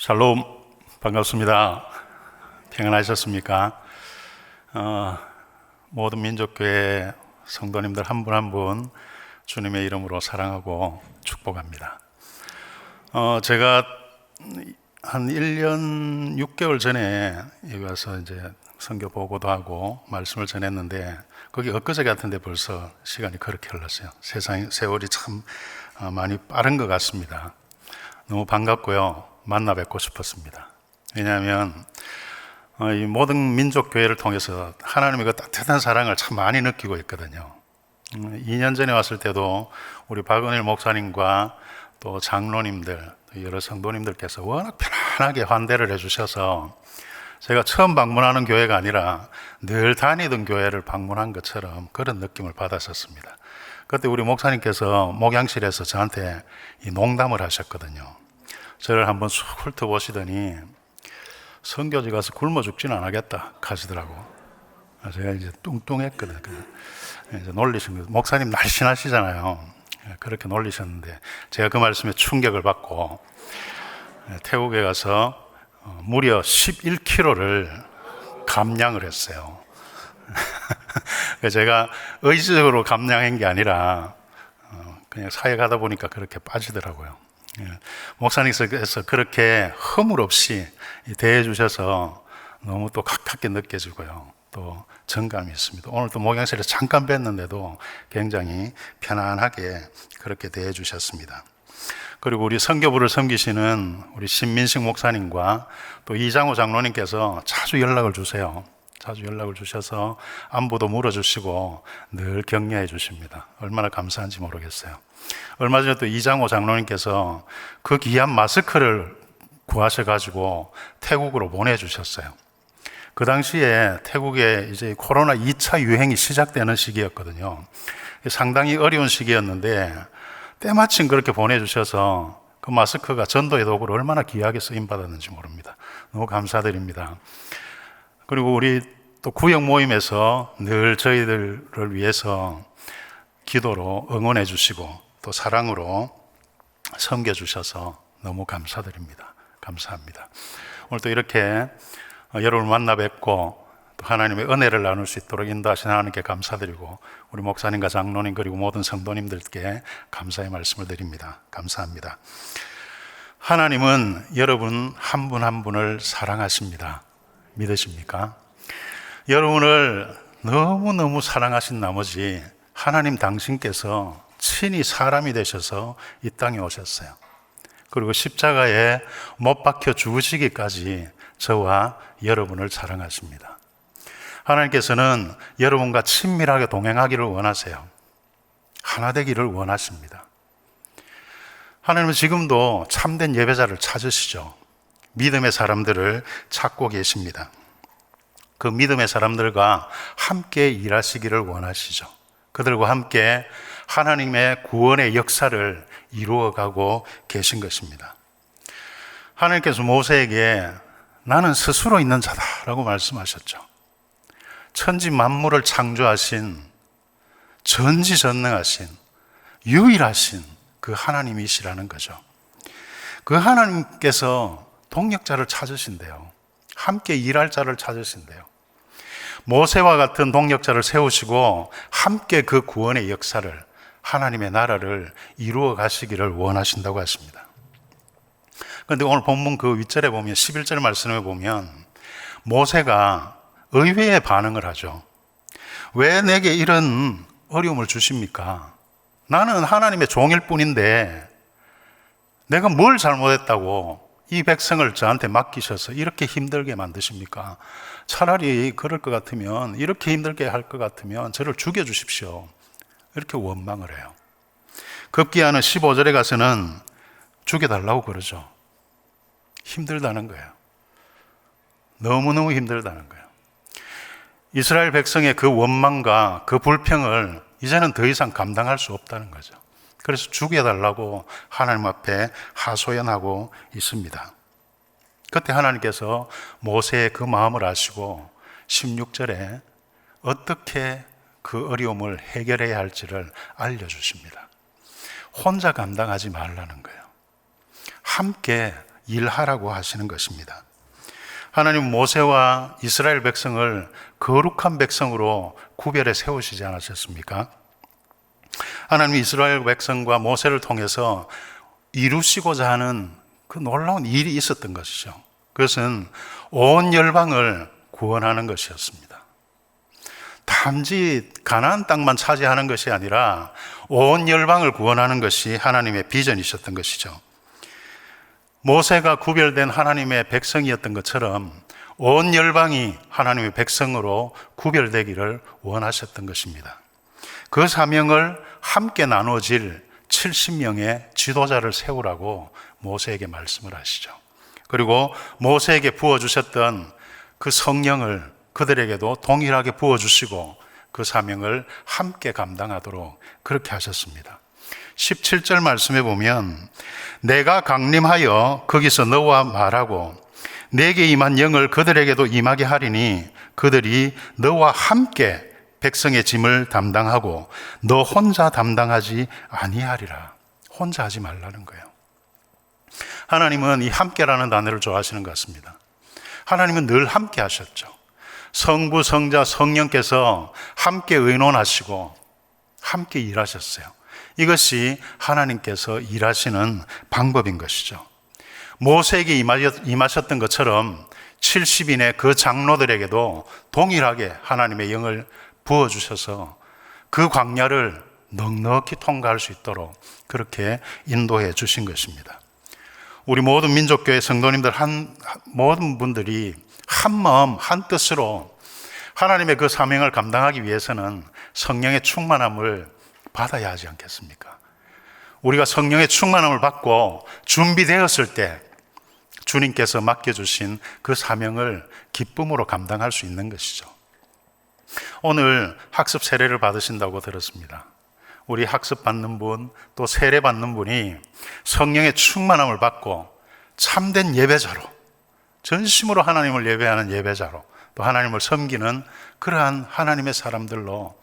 샬롬, 반갑습니다. 평안하셨습니까? 모든 민족교회 성도님들 한 분 한 분 주님의 이름으로 사랑하고 축복합니다. 제가 한 1년 6개월 전에 여기 와서 이제 선교 보고도 하고 말씀을 전했는데, 거기 엊그제 같은데 벌써 시간이 그렇게 흘렀어요. 세월이 참 많이 빠른 것 같습니다. 너무 반갑고요. 만나 뵙고 싶었습니다. 왜냐하면 이 모든 민족교회를 통해서 하나님의 그 따뜻한 사랑을 참 많이 느끼고 있거든요. 2년 전에 왔을 때도 우리 박은일 목사님과 또 장로님들, 여러 성도님들께서 워낙 편안하게 환대를 해주셔서 제가 처음 방문하는 교회가 아니라 늘 다니던 교회를 방문한 것처럼 그런 느낌을 받았었습니다. 그때 우리 목사님께서 목양실에서 저한테 이 농담을 하셨거든요. 저를 한번 쑥 훑어보시더니 선교지 가서 굶어 죽지는 않겠다 하시더라고. 제가 이제 뚱뚱했거든요. 이제 놀리신 거예요. 목사님 날씬하시잖아요. 그렇게 놀리셨는데 제가 그 말씀에 충격을 받고 태국에 가서 무려 11kg를 감량을 했어요. 제가 의지적으로 감량한 게 아니라 그냥 사회 가다 보니까 그렇게 빠지더라고요. 목사님께서 그렇게 허물 없이 대해 주셔서 너무 또 가깝게 느껴지고요. 또 정감이 있습니다. 오늘 또 목양실에서 잠깐 뵀는데도 굉장히 편안하게 그렇게 대해 주셨습니다. 그리고 우리 선교부를 섬기시는 우리 신민식 목사님과 또 이장호 장로님께서 자주 연락을 주세요. 자주 연락을 주셔서 안부도 물어주시고 늘 격려해 주십니다. 얼마나 감사한지 모르겠어요. 얼마 전에 또 이장호 장로님께서 그 귀한 마스크를 구하셔가지고 태국으로 보내주셨어요. 그 당시에 태국에 이제 코로나 2차 유행이 시작되는 시기였거든요. 상당히 어려운 시기였는데 때마침 그렇게 보내주셔서 그 마스크가 전도의 도구로 얼마나 귀하게 쓰임받았는지 모릅니다. 너무 감사드립니다. 그리고 우리 또 구역 모임에서 늘 저희들을 위해서 기도로 응원해 주시고 또 사랑으로 섬겨주셔서 너무 감사드립니다. 감사합니다. 오늘 또 이렇게 여러분을 만나 뵙고 또 하나님의 은혜를 나눌 수 있도록 인도하신 하나님께 감사드리고 우리 목사님과 장로님 그리고 모든 성도님들께 감사의 말씀을 드립니다. 감사합니다. 하나님은 여러분 한 분 한 분을 사랑하십니다. 믿으십니까? 여러분을 너무너무 사랑하신 나머지 하나님 당신께서 친히 사람이 되셔서 이 땅에 오셨어요. 그리고 십자가에 못 박혀 죽으시기까지 저와 여러분을 사랑하십니다. 하나님께서는 여러분과 친밀하게 동행하기를 원하세요. 하나 되기를 원하십니다. 하나님은 지금도 참된 예배자를 찾으시죠. 믿음의 사람들을 찾고 계십니다. 그 믿음의 사람들과 함께 일하시기를 원하시죠. 그들과 함께 하나님의 구원의 역사를 이루어가고 계신 것입니다. 하나님께서 모세에게 나는 스스로 있는 자다라고 말씀하셨죠. 천지 만물을 창조하신 전지전능하신 유일하신 그 하나님이시라는 거죠. 그 하나님께서 동력자를 찾으신대요. 함께 일할 자를 찾으신대요. 모세와 같은 동력자를 세우시고 함께 그 구원의 역사를 하나님의 나라를 이루어 가시기를 원하신다고 하십니다. 그런데 오늘 본문 그 윗절에 보면 11절 말씀에 보면 모세가 의외의 반응을 하죠. 왜 내게 이런 어려움을 주십니까? 나는 하나님의 종일 뿐인데 내가 뭘 잘못했다고 이 백성을 저한테 맡기셔서 이렇게 힘들게 만드십니까? 차라리 그럴 것 같으면, 이렇게 힘들게 할 것 같으면 저를 죽여주십시오. 이렇게 원망을 해요. 급기야는 15절에 가서는 죽여달라고 그러죠. 힘들다는 거예요. 너무너무 힘들다는 거예요. 이스라엘 백성의 그 원망과 그 불평을 이제는 더 이상 감당할 수 없다는 거죠. 그래서 죽여달라고 하나님 앞에 하소연하고 있습니다. 그때 하나님께서 모세의 그 마음을 아시고 16절에 어떻게 그 어려움을 해결해야 할지를 알려주십니다. 혼자 감당하지 말라는 거예요. 함께 일하라고 하시는 것입니다. 하나님 모세와 이스라엘 백성을 거룩한 백성으로 구별해 세우시지 않으셨습니까? 하나님 이스라엘 백성과 모세를 통해서 이루시고자 하는 그 놀라운 일이 있었던 것이죠. 그것은 온 열방을 구원하는 것이었습니다. 단지 가나안 땅만 차지하는 것이 아니라 온 열방을 구원하는 것이 하나님의 비전이셨던 것이죠. 모세가 구별된 하나님의 백성이었던 것처럼 온 열방이 하나님의 백성으로 구별되기를 원하셨던 것입니다. 그 사명을 함께 나눠질 70명의 지도자를 세우라고 모세에게 말씀을 하시죠. 그리고 모세에게 부어주셨던 그 성령을 그들에게도 동일하게 부어주시고 그 사명을 함께 감당하도록 그렇게 하셨습니다. 17절 말씀에 보면 내가 강림하여 거기서 너와 말하고 내게 임한 영을 그들에게도 임하게 하리니 그들이 너와 함께 백성의 짐을 담당하고 너 혼자 담당하지 아니하리라. 혼자 하지 말라는 거예요. 하나님은 이 함께라는 단어를 좋아하시는 것 같습니다. 하나님은 늘 함께 하셨죠. 성부, 성자, 성령께서 함께 의논하시고 함께 일하셨어요. 이것이 하나님께서 일하시는 방법인 것이죠. 모세에게 임하셨던 것처럼 70인의 그 장로들에게도 동일하게 하나님의 영을 부어주셔서 그 광야를 넉넉히 통과할 수 있도록 그렇게 인도해 주신 것입니다. 우리 모든 민족교회 성도님들 모든 분들이 한 마음 한 뜻으로 하나님의 그 사명을 감당하기 위해서는 성령의 충만함을 받아야 하지 않겠습니까? 우리가 성령의 충만함을 받고 준비되었을 때 주님께서 맡겨주신 그 사명을 기쁨으로 감당할 수 있는 것이죠. 오늘 학습 세례를 받으신다고 들었습니다. 우리 학습 받는 분, 또 세례 받는 분이 성령의 충만함을 받고 참된 예배자로, 전심으로 하나님을 예배하는 예배자로, 또 하나님을 섬기는 그러한 하나님의 사람들로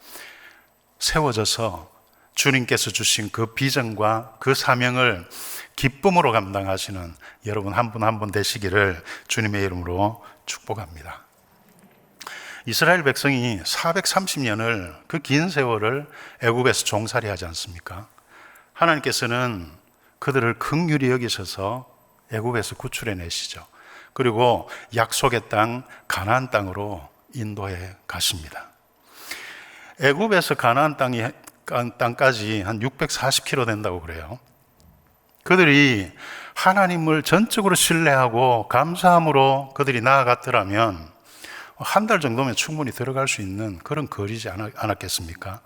세워져서 주님께서 주신 그 비전과 그 사명을 기쁨으로 감당하시는 여러분 한 분 한 분 되시기를 주님의 이름으로 축복합니다. 이스라엘 백성이 430년을 그 긴 세월을 애굽에서 종살이 하지 않습니까? 하나님께서는 그들을 긍휼히 여기셔서 애굽에서 구출해 내시죠. 그리고 약속의 땅 가나안 땅으로 인도해 가십니다. 애굽에서 가나안 땅까지 한 640km 된다고 그래요. 그들이 하나님을 전적으로 신뢰하고 감사함으로 그들이 나아갔더라면 한 달 정도면 충분히 들어갈 수 있는 그런 거리지 않았겠습니까?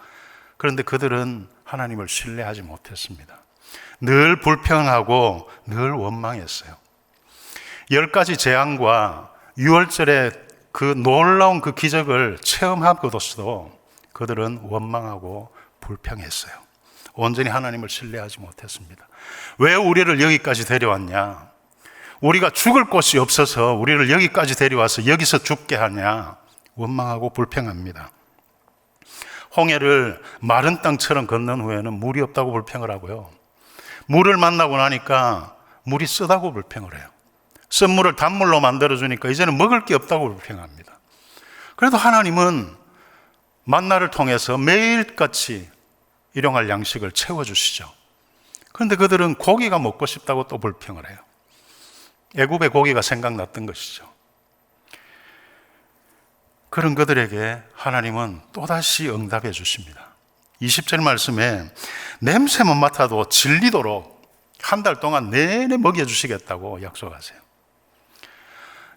그런데 그들은 하나님을 신뢰하지 못했습니다. 늘 불평하고 늘 원망했어요. 10가지 재앙과 6월절에 그 놀라운 그 기적을 체험하고도 그들은 원망하고 불평했어요. 온전히 하나님을 신뢰하지 못했습니다. 왜 우리를 여기까지 데려왔냐? 우리가 죽을 곳이 없어서 우리를 여기까지 데려와서 여기서 죽게 하냐? 원망하고 불평합니다. 홍해를 마른 땅처럼 건넌 후에는 물이 없다고 불평을 하고요. 물을 만나고 나니까 물이 쓰다고 불평을 해요. 쓴 물을 단물로 만들어주니까 이제는 먹을 게 없다고 불평합니다. 그래도 하나님은 만나를 통해서 매일같이 일용할 양식을 채워주시죠. 그런데 그들은 고기가 먹고 싶다고 또 불평을 해요. 애굽의 고기가 생각났던 것이죠. 그런 그들에게 하나님은 또다시 응답해 주십니다. 20절 말씀에 냄새만 맡아도 질리도록 한 달 동안 내내 먹여주시겠다고 약속하세요.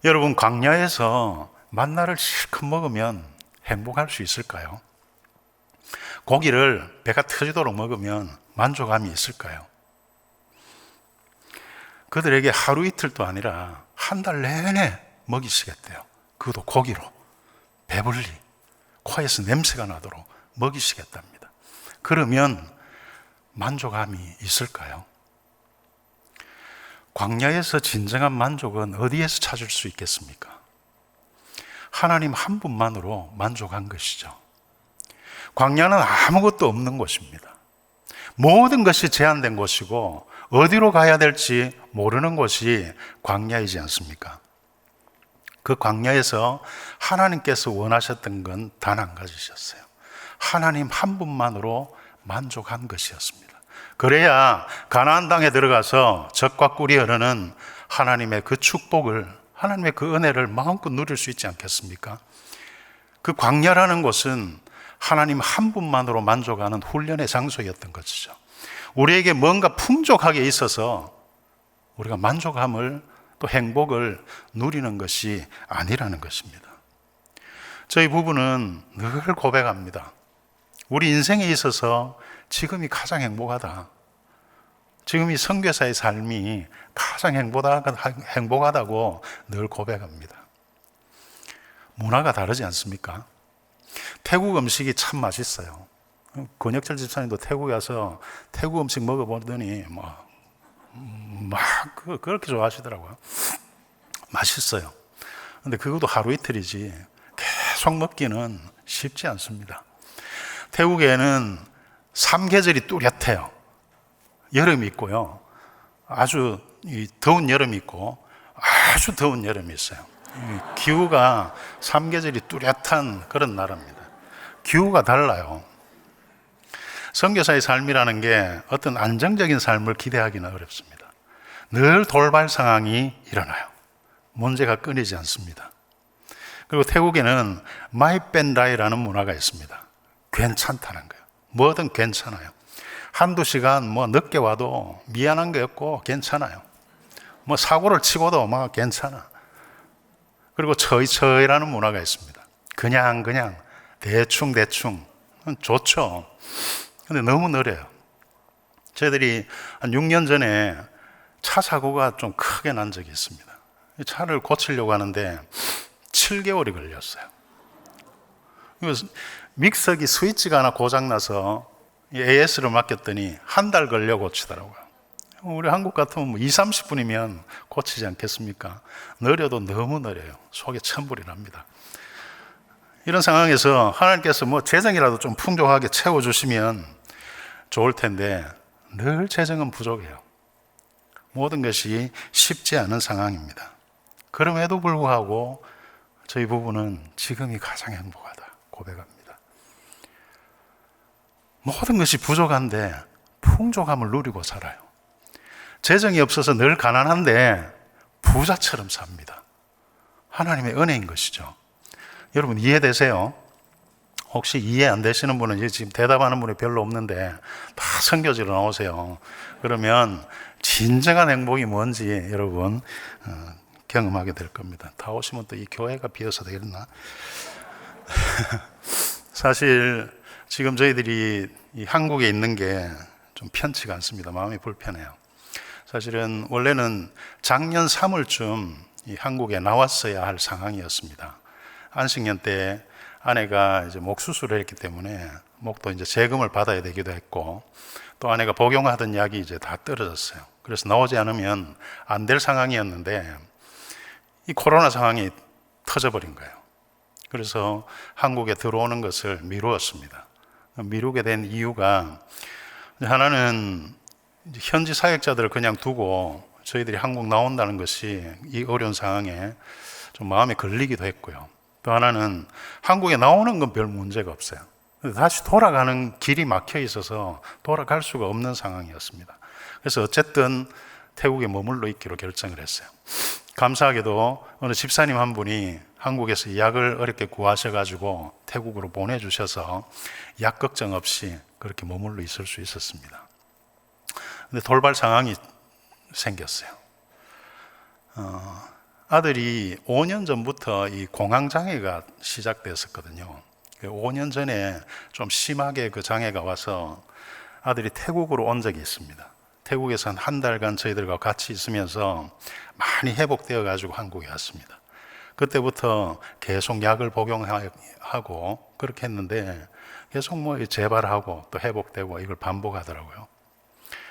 여러분, 광야에서 만나를 실컷 먹으면 행복할 수 있을까요? 고기를 배가 터지도록 먹으면 만족감이 있을까요? 그들에게 하루 이틀도 아니라 한 달 내내 먹이시겠대요. 그것도 고기로 배불리 코에서 냄새가 나도록 먹이시겠답니다. 그러면 만족감이 있을까요? 광야에서 진정한 만족은 어디에서 찾을 수 있겠습니까? 하나님 한 분만으로 만족한 것이죠. 광야는 아무것도 없는 곳입니다. 모든 것이 제한된 곳이고 어디로 가야 될지 모르는 곳이 광야이지 않습니까? 그 광야에서 하나님께서 원하셨던 건 단 한 가지셨어요. 하나님 한 분만으로 만족한 것이었습니다. 그래야 가나안 땅에 들어가서 젖과 꿀이 흐르는 하나님의 그 축복을, 하나님의 그 은혜를 마음껏 누릴 수 있지 않겠습니까? 그 광야라는 곳은 하나님 한 분만으로 만족하는 훈련의 장소였던 것이죠. 우리에게 뭔가 풍족하게 있어서 우리가 만족함을, 또 행복을 누리는 것이 아니라는 것입니다. 저희 부부는 늘 고백합니다. 우리 인생에 있어서 지금이 가장 행복하다. 지금 이 선교사의 삶이 가장 행복하다고 늘 고백합니다. 문화가 다르지 않습니까? 태국 음식이 참 맛있어요. 권혁철 집사님도 태국에 와서 태국 음식 먹어보더니 그렇게 좋아하시더라고요. 맛있어요. 근데 그것도 하루 이틀이지 계속 먹기는 쉽지 않습니다. 태국에는 3계절이 뚜렷해요. 여름이 있고요. 아주 더운 여름이 있고 아주 더운 여름이 있어요. 기후가 3계절이 뚜렷한 그런 나라입니다. 기후가 달라요. 선교사의 삶이라는 게 어떤 안정적인 삶을 기대하기는 어렵습니다. 늘 돌발 상황이 일어나요. 문제가 끊이지 않습니다. 그리고 태국에는 마이밴다이라는 문화가 있습니다. 괜찮다는 거예요. 뭐든 괜찮아요. 한두 시간 늦게 와도 미안한 게 없고 괜찮아요. 사고를 치고도 괜찮아. 그리고 처이처이라는 문화가 있습니다. 그냥 대충 좋죠. 근데 너무 느려요. 저희들이 한 6년 전에 차 사고가 좀 크게 난 적이 있습니다. 차를 고치려고 하는데 7개월이 걸렸어요. 믹서기 스위치가 하나 고장나서 AS를 맡겼더니 한 달 걸려 고치더라고요. 우리 한국 같으면 2, 30분이면 고치지 않겠습니까? 느려도 너무 느려요. 속에 천불이 납니다. 이런 상황에서 하나님께서 재정이라도 좀 풍족하게 채워주시면 좋을 텐데 늘 재정은 부족해요. 모든 것이 쉽지 않은 상황입니다. 그럼에도 불구하고 저희 부부는 지금이 가장 행복하다 고백합니다. 모든 것이 부족한데 풍족함을 누리고 살아요. 재정이 없어서 늘 가난한데 부자처럼 삽니다. 하나님의 은혜인 것이죠. 여러분 이해되세요? 혹시 이해 안 되시는 분은 지금 대답하는 분이 별로 없는데 다 선교지로 나오세요. 그러면 진정한 행복이 뭔지 여러분 경험하게 될 겁니다. 다 오시면 또 이 교회가 비어서 되겠나? 사실 지금 저희들이 이 한국에 있는 게 좀 편치가 않습니다. 마음이 불편해요. 사실은 원래는 작년 3월쯤 이 한국에 나왔어야 할 상황이었습니다. 안식년 때 아내가 이제 목 수술을 했기 때문에 목도 이제 재검을 받아야 되기도 했고 또 아내가 복용하던 약이 이제 다 떨어졌어요. 그래서 나오지 않으면 안 될 상황이었는데 이 코로나 상황이 터져버린 거예요. 그래서 한국에 들어오는 것을 미루었습니다. 미루게 된 이유가 하나는 현지 사역자들을 그냥 두고 저희들이 한국 나온다는 것이 이 어려운 상황에 좀 마음에 걸리기도 했고요. 또 하나는 한국에 나오는 건 별 문제가 없어요. 다시 돌아가는 길이 막혀 있어서 돌아갈 수가 없는 상황이었습니다. 그래서 어쨌든 태국에 머물러 있기로 결정을 했어요. 감사하게도 어느 집사님 한 분이 한국에서 약을 어렵게 구하셔가지고 태국으로 보내주셔서 약 걱정 없이 그렇게 머물러 있을 수 있었습니다. 근데 돌발 상황이 생겼어요. 아들이 5년 전부터 이 공황장애가 시작됐었거든요. 5년 전에 좀 심하게 그 장애가 와서 아들이 태국으로 온 적이 있습니다. 태국에서 한 달간 저희들과 같이 있으면서 많이 회복되어 가지고 한국에 왔습니다. 그때부터 계속 약을 복용하고 그렇게 했는데 계속 재발하고 또 회복되고 이걸 반복하더라고요.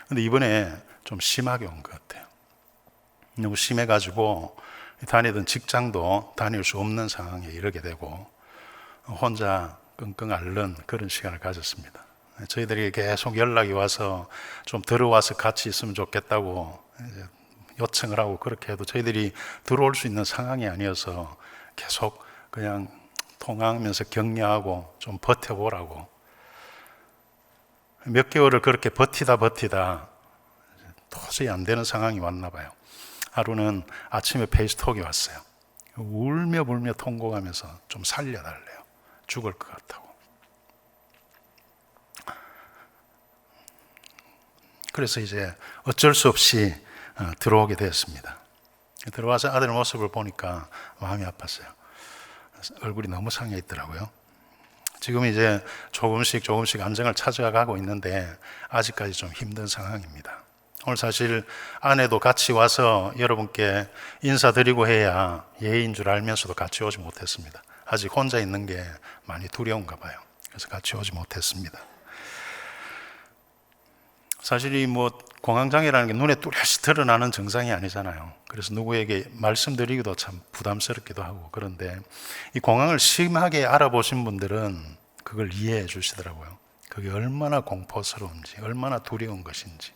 근데 이번에 좀 심하게 온 것 같아요. 너무 심해가지고 다니던 직장도 다닐 수 없는 상황에 이르게 되고 혼자 끙끙 앓는 그런 시간을 가졌습니다. 저희들이 계속 연락이 와서 좀 들어와서 같이 있으면 좋겠다고 요청을 하고 그렇게 해도 저희들이 들어올 수 있는 상황이 아니어서 계속 그냥 통화하면서 격려하고 좀 버텨보라고 몇 개월을 그렇게 버티다 도저히 안 되는 상황이 왔나 봐요. 하루는 아침에 페이스톡이 왔어요. 울며 불며 통곡하면서 좀 살려달래요. 죽을 것 같다고. 그래서 이제 어쩔 수 없이 들어오게 되었습니다. 들어와서 아들 모습을 보니까 마음이 아팠어요. 얼굴이 너무 상해 있더라고요. 지금 이제 조금씩 안정을 찾아가고 있는데 아직까지 좀 힘든 상황입니다. 오늘 사실 아내도 같이 와서 여러분께 인사드리고 해야 예의인 줄 알면서도 같이 오지 못했습니다. 아직 혼자 있는 게 많이 두려운가 봐요. 그래서 같이 오지 못했습니다. 사실 이 공황장애라는 게 눈에 뚜렷이 드러나는 증상이 아니잖아요. 그래서 누구에게 말씀드리기도 참 부담스럽기도 하고, 그런데 이 공황을 심하게 알아보신 분들은 그걸 이해해 주시더라고요. 그게 얼마나 공포스러운지, 얼마나 두려운 것인지,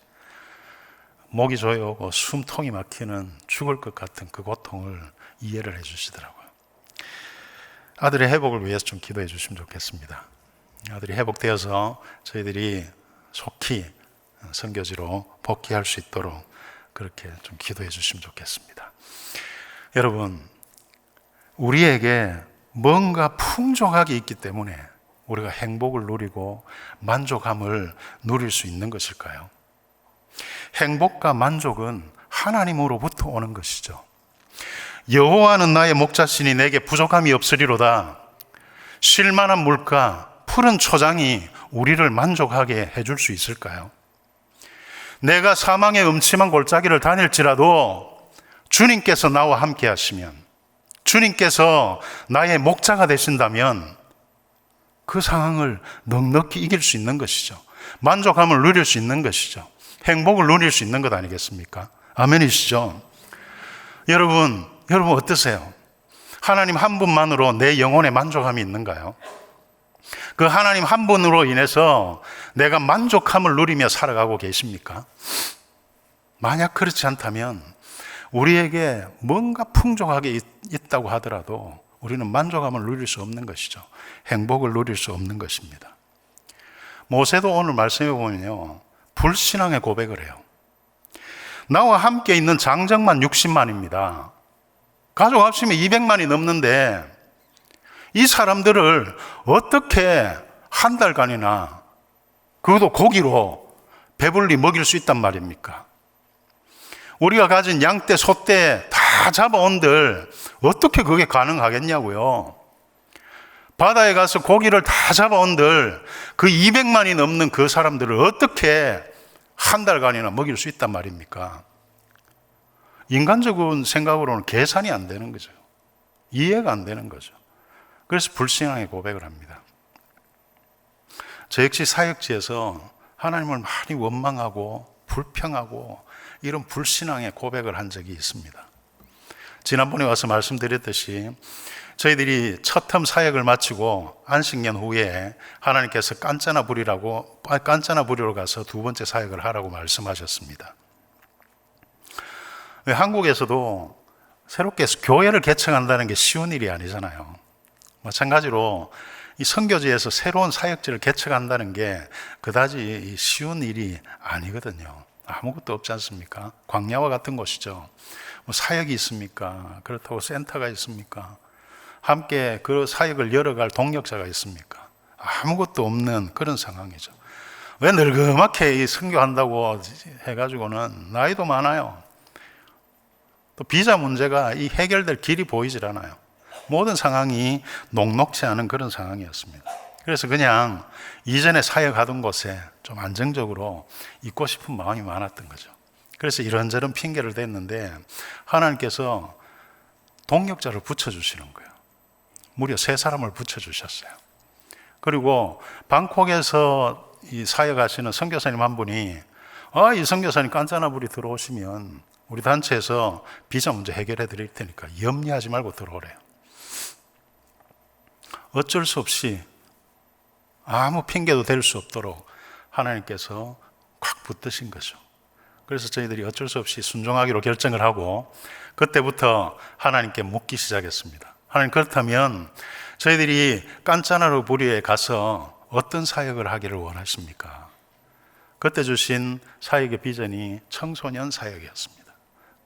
목이 조여오고 숨통이 막히는 죽을 것 같은 그 고통을 이해를 해 주시더라고요. 아들의 회복을 위해서 좀 기도해 주시면 좋겠습니다. 아들이 회복되어서 저희들이 속히 선교지로 복귀할 수 있도록 그렇게 좀 기도해 주시면 좋겠습니다. 여러분, 우리에게 뭔가 풍족하게 있기 때문에 우리가 행복을 누리고 만족함을 누릴 수 있는 것일까요? 행복과 만족은 하나님으로부터 오는 것이죠. 여호와는 나의 목자시니 내게 부족함이 없으리로다. 쉴만한 물가, 푸른 초장이 우리를 만족하게 해줄 수 있을까요? 내가 사망의 음침한 골짜기를 다닐지라도 주님께서 나와 함께 하시면, 주님께서 나의 목자가 되신다면 그 상황을 넉넉히 이길 수 있는 것이죠. 만족함을 누릴 수 있는 것이죠. 행복을 누릴 수 있는 것 아니겠습니까? 아멘이시죠? 여러분 어떠세요? 하나님 한 분만으로 내 영혼에 만족함이 있는가요? 그 하나님 한 분으로 인해서 내가 만족함을 누리며 살아가고 계십니까? 만약 그렇지 않다면 우리에게 뭔가 풍족하게 있다고 하더라도 우리는 만족함을 누릴 수 없는 것이죠. 행복을 누릴 수 없는 것입니다. 모세도 오늘 말씀해 보면요, 불신앙의 고백을 해요. 나와 함께 있는 장정만 60만입니다. 가족 합치면 200만이 넘는데 이 사람들을 어떻게 한 달간이나, 그것도 고기로 배불리 먹일 수 있단 말입니까? 우리가 가진 양떼, 소떼 다 잡아온들 어떻게 그게 가능하겠냐고요. 바다에 가서 고기를 다 잡아온들 그 200만이 넘는 그 사람들을 어떻게 한 달간이나 먹일 수 있단 말입니까? 인간적인 생각으로는 계산이 안 되는 거죠. 이해가 안 되는 거죠. 그래서 불신앙의 고백을 합니다. 저 역시 사역지에서 하나님을 많이 원망하고 불평하고 이런 불신앙의 고백을 한 적이 있습니다. 지난번에 와서 말씀드렸듯이 저희들이 첫 텀 사역을 마치고 안식년 후에 하나님께서 깐짜나부리로 가서 두 번째 사역을 하라고 말씀하셨습니다. 한국에서도 새롭게 교회를 개척한다는 게 쉬운 일이 아니잖아요. 마찬가지로 이 선교지에서 새로운 사역지를 개척한다는 게 그다지 쉬운 일이 아니거든요. 아무것도 없지 않습니까? 광야와 같은 곳이죠. 사역이 있습니까? 그렇다고 센터가 있습니까? 함께 그 사역을 열어갈 동력자가 있습니까? 아무것도 없는 그런 상황이죠. 왜 늙음하게 선교한다고 해가지고는 나이도 많아요. 또 비자 문제가 이 해결될 길이 보이질 않아요. 모든 상황이 녹록치 않은 그런 상황이었습니다. 그래서 그냥 이전에 사역하던 곳에 좀 안정적으로 있고 싶은 마음이 많았던 거죠. 그래서 이런저런 핑계를 댔는데 하나님께서 동력자를 붙여주시는 거예요. 무려 3사람을 붙여주셨어요. 그리고 방콕에서 이 사역하시는 선교사님 한 분이 이 선교사님 깐짜나불이 들어오시면 우리 단체에서 비자 문제 해결해 드릴 테니까 염려하지 말고 들어오래요. 어쩔 수 없이 아무 핑계도 댈 수 없도록 하나님께서 콱 붙드신 거죠. 그래서 저희들이 어쩔 수 없이 순종하기로 결정을 하고 그때부터 하나님께 묻기 시작했습니다. 하나님, 그렇다면 저희들이 깐짜나루 부리에 가서 어떤 사역을 하기를 원하십니까? 그때 주신 사역의 비전이 청소년 사역이었습니다.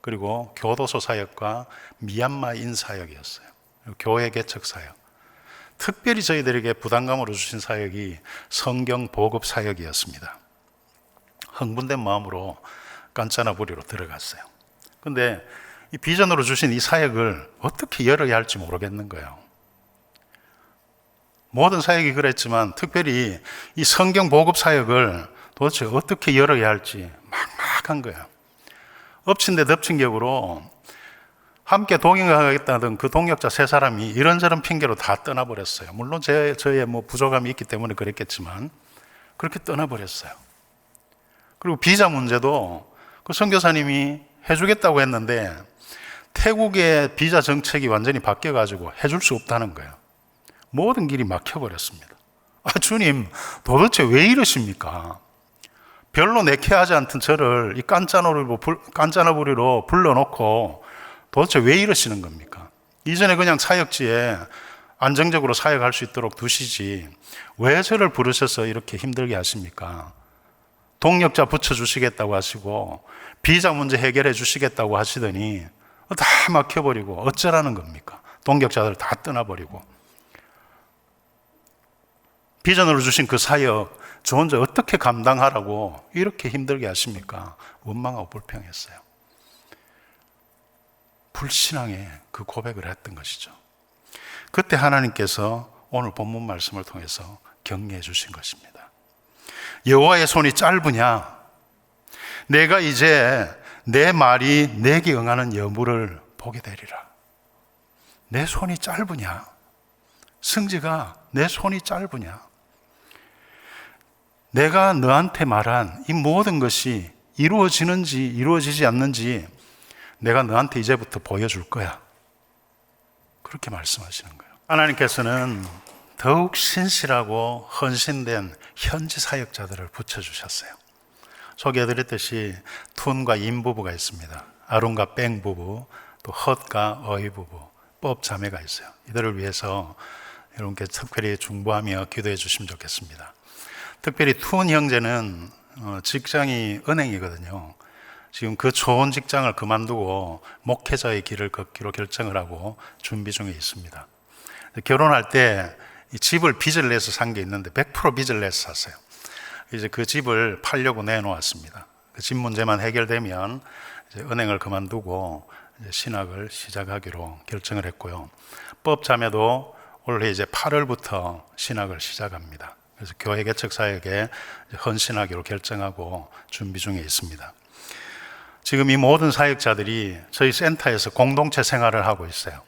그리고 교도소 사역과 미얀마인 사역이었어요. 그리고 교회 개척 사역. 특별히 저희들에게 부담감으로 주신 사역이 성경 보급 사역이었습니다. 흥분된 마음으로 깐짜나부리로 들어갔어요. 근데 이 비전으로 주신 이 사역을 어떻게 열어야 할지 모르겠는 거예요. 모든 사역이 그랬지만 특별히 이 성경 보급 사역을 도대체 어떻게 열어야 할지 막막한 거예요. 엎친 데 덮친 격으로 함께 동행하겠다던 그 동역자 세 사람이 이런저런 핑계로 다 떠나버렸어요. 물론 저의 부족함이 있기 때문에 그랬겠지만 그렇게 떠나버렸어요. 그리고 비자 문제도 그 선교사님이 해주겠다고 했는데 태국의 비자 정책이 완전히 바뀌어가지고 해줄 수 없다는 거예요. 모든 길이 막혀버렸습니다. 주님, 도대체 왜 이러십니까? 별로 내키하지 않던 저를 이 깐짜나부리로 불러놓고 도대체 왜 이러시는 겁니까? 이전에 그냥 사역지에 안정적으로 사역할 수 있도록 두시지 왜 저를 부르셔서 이렇게 힘들게 하십니까? 동역자 붙여주시겠다고 하시고 비자 문제 해결해 주시겠다고 하시더니 다 막혀버리고 어쩌라는 겁니까? 동역자들 다 떠나버리고 비전으로 주신 그 사역 저 혼자 어떻게 감당하라고 이렇게 힘들게 하십니까? 원망하고 불평했어요. 불신앙의 그 고백을 했던 것이죠. 그때 하나님께서 오늘 본문 말씀을 통해서 격려해 주신 것입니다. 여호와의 손이 짧으냐? 내가 이제 내 말이 내게 응하는 여물을 보게 되리라. 내 손이 짧으냐? 승지가 내 손이 짧으냐? 내가 너한테 말한 이 모든 것이 이루어지는지 이루어지지 않는지 내가 너한테 이제부터 보여줄 거야. 그렇게 말씀하시는 거예요. 하나님께서는 더욱 신실하고 헌신된 현지 사역자들을 붙여주셨어요. 소개해드렸듯이 툰과 인 부부가 있습니다. 아론과 뺑 부부, 또 헛과 어이 부부, 법 자매가 있어요. 이들을 위해서 여러분께 특별히 중보하며 기도해 주시면 좋겠습니다. 특별히 툰 형제는 직장이 은행이거든요. 지금 그 좋은 직장을 그만두고 목회자의 길을 걷기로 결정을 하고 준비 중에 있습니다. 결혼할 때 이 집을 빚을 내서 산 게 있는데 100% 빚을 내서 샀어요. 이제 그 집을 팔려고 내놓았습니다. 그 집 문제만 해결되면 이제 은행을 그만두고 이제 신학을 시작하기로 결정을 했고요. 법자매도 올해 이제 8월부터 신학을 시작합니다. 그래서 교회 개척 사역에 헌신하기로 결정하고 준비 중에 있습니다. 지금 이 모든 사역자들이 저희 센터에서 공동체 생활을 하고 있어요.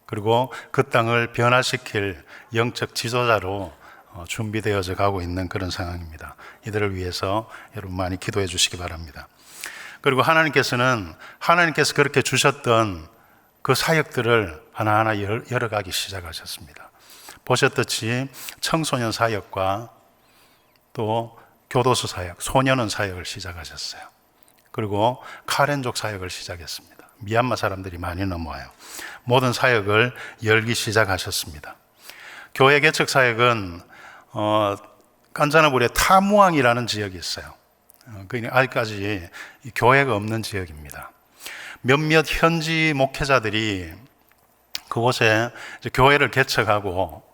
그리고 그 땅을 변화시킬 영적 지도자로 준비되어져 가고 있는 그런 상황입니다. 이들을 위해서 여러분 많이 기도해 주시기 바랍니다. 그리고 하나님께서 그렇게 주셨던 그 사역들을 하나하나 열어가기 시작하셨습니다. 보셨듯이 청소년 사역과 또 교도소 사역, 소년원 사역을 시작하셨어요. 그리고 카렌족 사역을 시작했습니다. 미얀마 사람들이 많이 넘어와요. 모든 사역을 열기 시작하셨습니다. 교회 개척 사역은 깐짜나부리에 타무앙이라는 지역이 있어요. 그러니까 아직까지 교회가 없는 지역입니다. 몇몇 현지 목회자들이 그곳에 이제 교회를 개척하고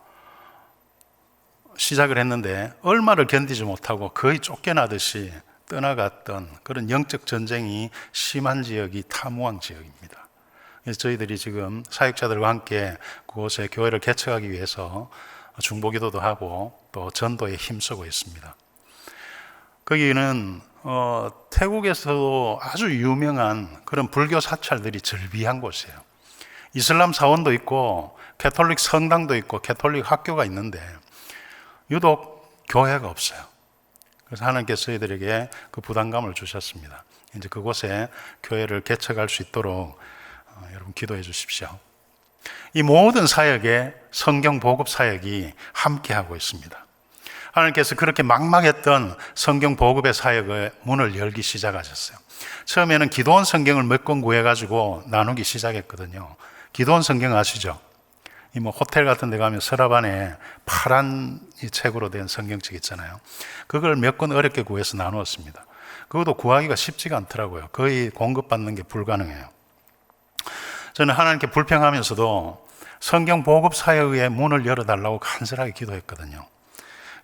시작을 했는데 얼마를 견디지 못하고 거의 쫓겨나듯이 떠나갔던 그런 영적 전쟁이 심한 지역이 타무앙 지역입니다. 그래서 저희들이 지금 사역자들과 함께 그곳에 교회를 개척하기 위해서 중보기도도 하고 또 전도에 힘쓰고 있습니다. 거기는 태국에서도 아주 유명한 그런 불교 사찰들이 절비한 곳이에요. 이슬람 사원도 있고 캐톨릭 성당도 있고 캐톨릭 학교가 있는데 유독 교회가 없어요. 그래서 하나님께서 저희들에게 그 부담감을 주셨습니다. 이제 그곳에 교회를 개척할 수 있도록 여러분 기도해 주십시오. 이 모든 사역에 성경 보급 사역이 함께 하고 있습니다. 하나님께서 그렇게 막막했던 성경 보급의 사역의 문을 열기 시작하셨어요. 처음에는 기도원 성경을 몇 권 구해가지고 나누기 시작했거든요. 기도원 성경 아시죠? 뭐 호텔 같은 데 가면 서랍 안에 파란 이 책으로 된 성경책 있잖아요. 그걸 몇 권 어렵게 구해서 나누었습니다. 그것도 구하기가 쉽지가 않더라고요. 거의 공급받는 게 불가능해요. 저는 하나님께 불평하면서도 성경 보급 사역의 문을 열어달라고 간절하게 기도했거든요.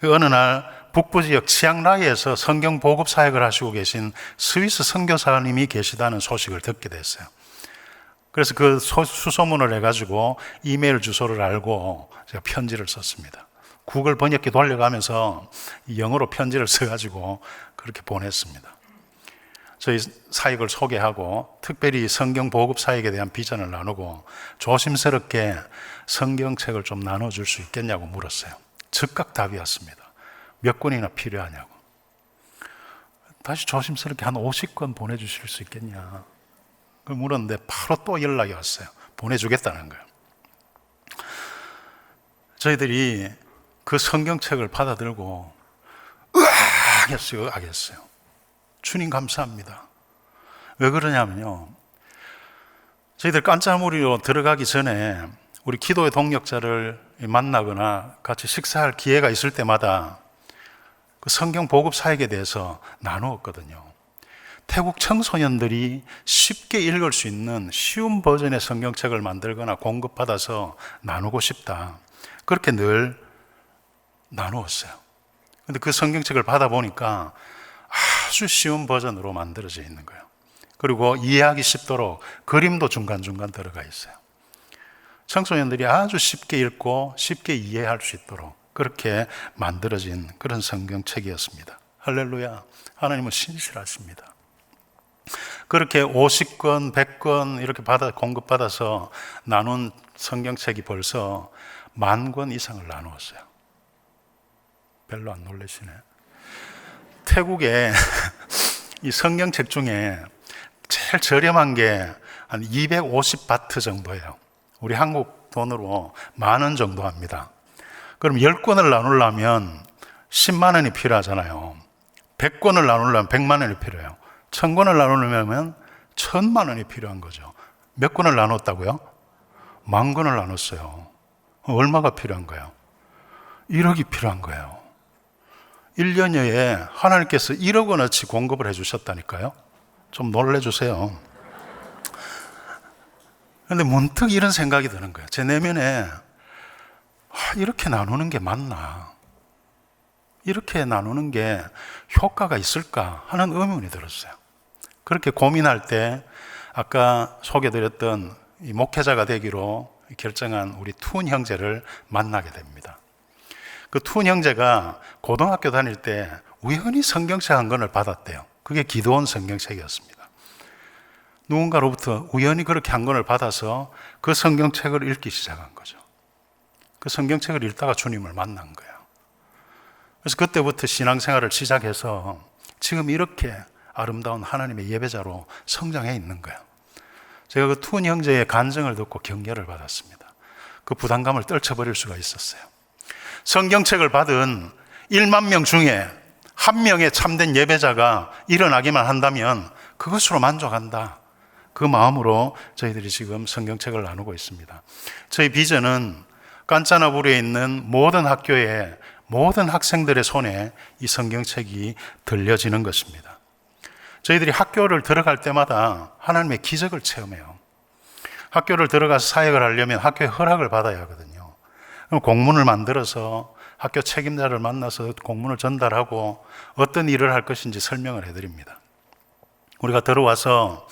어느 날 북부 지역 치앙라이에서 성경 보급 사역을 하시고 계신 스위스 선교사님이 계시다는 소식을 듣게 됐어요. 그래서 그 수소문을 해가지고 이메일 주소를 알고 제가 편지를 썼습니다. 구글 번역기 돌려가면서 영어로 편지를 써가지고 그렇게 보냈습니다. 저희 사역을 소개하고 특별히 성경 보급 사역에 대한 비전을 나누고 조심스럽게 성경책을 좀 나눠줄 수 있겠냐고 물었어요. 즉각 답이 왔습니다. 몇 권이나 필요하냐고. 다시 조심스럽게 한 50권 보내주실 수 있겠냐. 그걸 물었는데 바로 또 연락이 왔어요. 보내주겠다는 거예요. 저희들이 그 성경책을 받아들고 으악했어요. 주님 감사합니다. 왜 그러냐면요, 저희들 깐짜무리로 들어가기 전에 우리 기도의 동력자를 만나거나 같이 식사할 기회가 있을 때마다 그 성경 보급 사역에 대해서 나누었거든요. 태국 청소년들이 쉽게 읽을 수 있는 쉬운 버전의 성경책을 만들거나 공급받아서 나누고 싶다. 그렇게 늘 나누었어요. 근데 그 성경책을 받아보니까 아주 쉬운 버전으로 만들어져 있는 거예요. 그리고 이해하기 쉽도록 그림도 중간중간 들어가 있어요. 청소년들이 아주 쉽게 읽고 쉽게 이해할 수 있도록 그렇게 만들어진 그런 성경책이었습니다. 할렐루야. 하나님은 신실하십니다. 그렇게 50권, 100권 이렇게 공급받아서 나눈 성경책이 벌써 10,000권 이상을 나누었어요. 별로 안 놀라시네. 태국에 이 성경책 중에 제일 저렴한 게 한 250바트 정도예요. 우리 한국 돈으로 10,000원 정도 합니다. 그럼 10권을 나누려면 10만 원이 필요하잖아요. 100권을 나누려면 100만 원이 필요해요. 1000권을 나누려면 1000만 원이 필요한 거죠. 몇 권을 나눴다고요? 10,000권을 나눴어요. 얼마가 필요한 거예요? 1억이 필요한 거예요. 1년여에 하나님께서 1억 원어치 공급을 해주셨다니까요. 좀 놀래주세요. 그런데 문득 이런 생각이 드는 거예요. 제 내면에 이렇게 나누는 게 맞나? 이렇게 나누는 게 효과가 있을까 하는 의문이 들었어요. 그렇게 고민할 때 아까 소개드렸던 이 목회자가 되기로 결정한 우리 투운 형제를 만나게 됩니다. 그 투운 형제가 고등학교 다닐 때 우연히 성경책 한 권을 받았대요. 그게 기도원 성경책이었습니다. 누군가로부터 우연히 그렇게 한 권을 받아서 그 성경책을 읽기 시작한 거죠. 그 성경책을 읽다가 주님을 만난 거예요. 그래서 그때부터 신앙생활을 시작해서 지금 이렇게 아름다운 하나님의 예배자로 성장해 있는 거예요. 제가 그 투운 형제의 간증을 듣고 격려를 받았습니다. 그 부담감을 떨쳐버릴 수가 있었어요. 성경책을 받은 1만 명 중에 한 명의 참된 예배자가 일어나기만 한다면 그것으로 만족한다. 그 마음으로 저희들이 지금 성경책을 나누고 있습니다. 저희 비전은 깐짜나부리에 있는 모든 학교에 모든 학생들의 손에 이 성경책이 들려지는 것입니다. 저희들이 학교를 들어갈 때마다 하나님의 기적을 체험해요. 학교를 들어가서 사역을 하려면 학교의 허락을 받아야 하거든요. 그럼 공문을 만들어서 학교 책임자를 만나서 공문을 전달하고 어떤 일을 할 것인지 설명을 해드립니다. 우리가 들어와서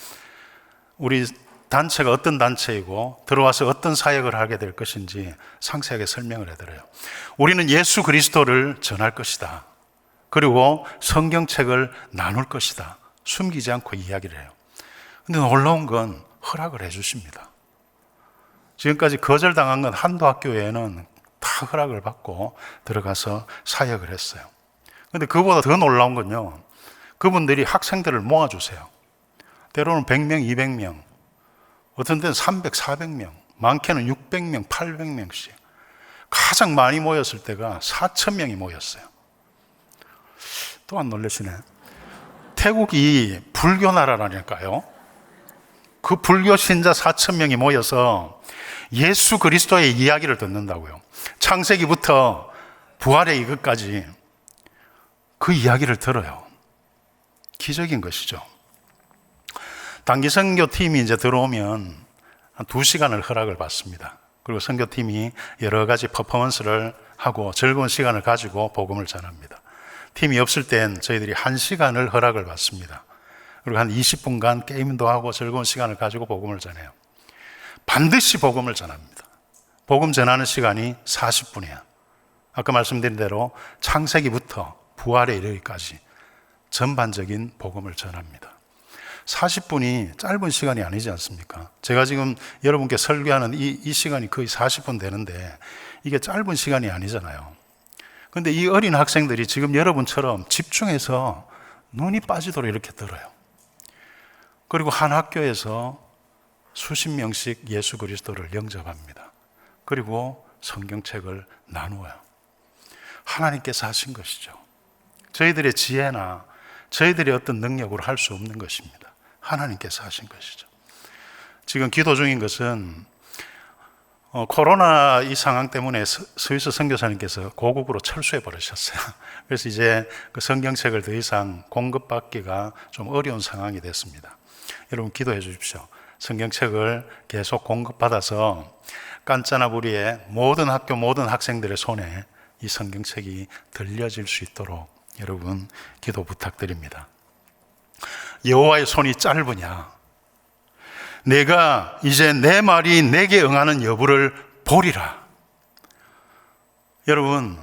우리 단체가 어떤 단체이고 들어와서 어떤 사역을 하게 될 것인지 상세하게 설명을 해드려요. 우리는 예수 그리스도를 전할 것이다. 그리고 성경책을 나눌 것이다. 숨기지 않고 이야기를 해요. 근데 놀라운 건 허락을 해주십니다. 지금까지 거절당한 건 한도 학교 외에는 다 허락을 받고 들어가서 사역을 했어요. 근데 그보다 더 놀라운 건요, 그분들이 학생들을 모아주세요. 때로는 100명, 200명, 어떤 때는 300, 400명, 많게는 600명, 800명씩. 가장 많이 모였을 때가 4,000명이 모였어요. 또 안 놀라시네. 태국이 불교 나라라니까요. 그 불교 신자 4,000명이 모여서 예수 그리스도의 이야기를 듣는다고요. 창세기부터 부활의 이것까지 그 이야기를 들어요. 기적인 것이죠. 단기 선교팀이 이제 들어오면 한 2시간을 허락을 받습니다. 그리고 선교팀이 여러 가지 퍼포먼스를 하고 즐거운 시간을 가지고 복음을 전합니다. 팀이 없을 땐 저희들이 1시간을 허락을 받습니다. 그리고 한 20분간 게임도 하고 즐거운 시간을 가지고 복음을 전해요. 반드시 복음을 전합니다. 복음 전하는 시간이 40분이야. 아까 말씀드린 대로 창세기부터 부활에 이르기까지 전반적인 복음을 전합니다. 40분이 짧은 시간이 아니지 않습니까? 제가 지금 여러분께 설교하는 이 시간이 거의 40분 되는데 이게 짧은 시간이 아니잖아요. 그런데 이 어린 학생들이 지금 여러분처럼 집중해서 눈이 빠지도록 이렇게 들어요. 그리고 한 학교에서 수십 명씩 예수 그리스도를 영접합니다. 그리고 성경책을 나누어요. 하나님께서 하신 것이죠. 저희들의 지혜나 저희들의 어떤 능력으로 할 수 없는 것입니다. 하나님께서 하신 것이죠. 지금 기도 중인 것은 코로나 이 상황 때문에 스위스 선교사님께서 고국으로 철수해 버리셨어요. 그래서 이제 그 성경책을 더 이상 공급받기가 좀 어려운 상황이 됐습니다. 여러분 기도해 주십시오. 성경책을 계속 공급받아서 깐짜나부리의 모든 학교 모든 학생들의 손에 이 성경책이 들려질 수 있도록 여러분 기도 부탁드립니다. 여호와의 손이 짧으냐? 내가 이제 내 말이 내게 응하는 여부를 보리라. 여러분,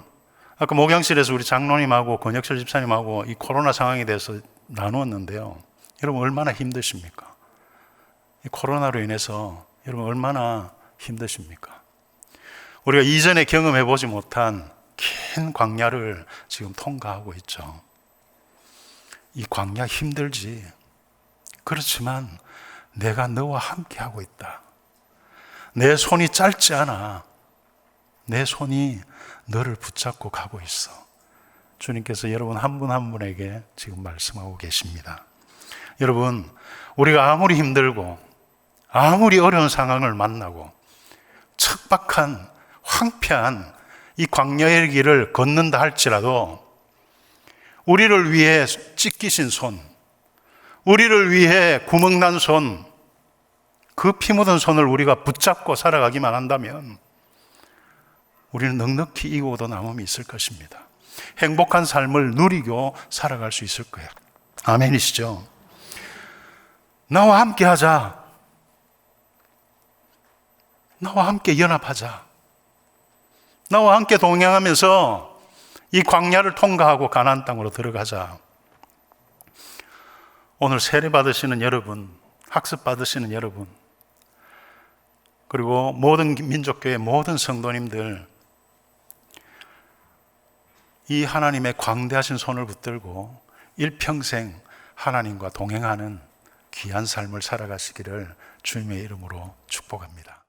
아까 목양실에서 우리 장로님하고 권혁철 집사님하고 이 코로나 상황에 대해서 나누었는데요. 여러분 얼마나 힘드십니까? 이 코로나로 인해서 여러분 얼마나 힘드십니까? 우리가 이전에 경험해 보지 못한 긴 광야를 지금 통과하고 있죠. 이 광야 힘들지. 그렇지만 내가 너와 함께 하고 있다. 내 손이 짧지 않아. 내 손이 너를 붙잡고 가고 있어. 주님께서 여러분 한 분 한 분에게 지금 말씀하고 계십니다. 여러분, 우리가 아무리 힘들고 아무리 어려운 상황을 만나고 척박한 황폐한 이 광야의 길을 걷는다 할지라도 우리를 위해 찢기신 손, 우리를 위해 구멍난 손, 그 피 묻은 손을 우리가 붙잡고 살아가기만 한다면 우리는 넉넉히 이고도 남음이 있을 것입니다. 행복한 삶을 누리고 살아갈 수 있을 거예요. 아멘이시죠? 나와 함께 하자. 나와 함께 연합하자. 나와 함께 동행하면서 이 광야를 통과하고 가나안 땅으로 들어가자. 오늘 세례 받으시는 여러분, 학습 받으시는 여러분, 그리고 모든 민족교회 모든 성도님들, 이 하나님의 광대하신 손을 붙들고 일평생 하나님과 동행하는 귀한 삶을 살아가시기를 주님의 이름으로 축복합니다.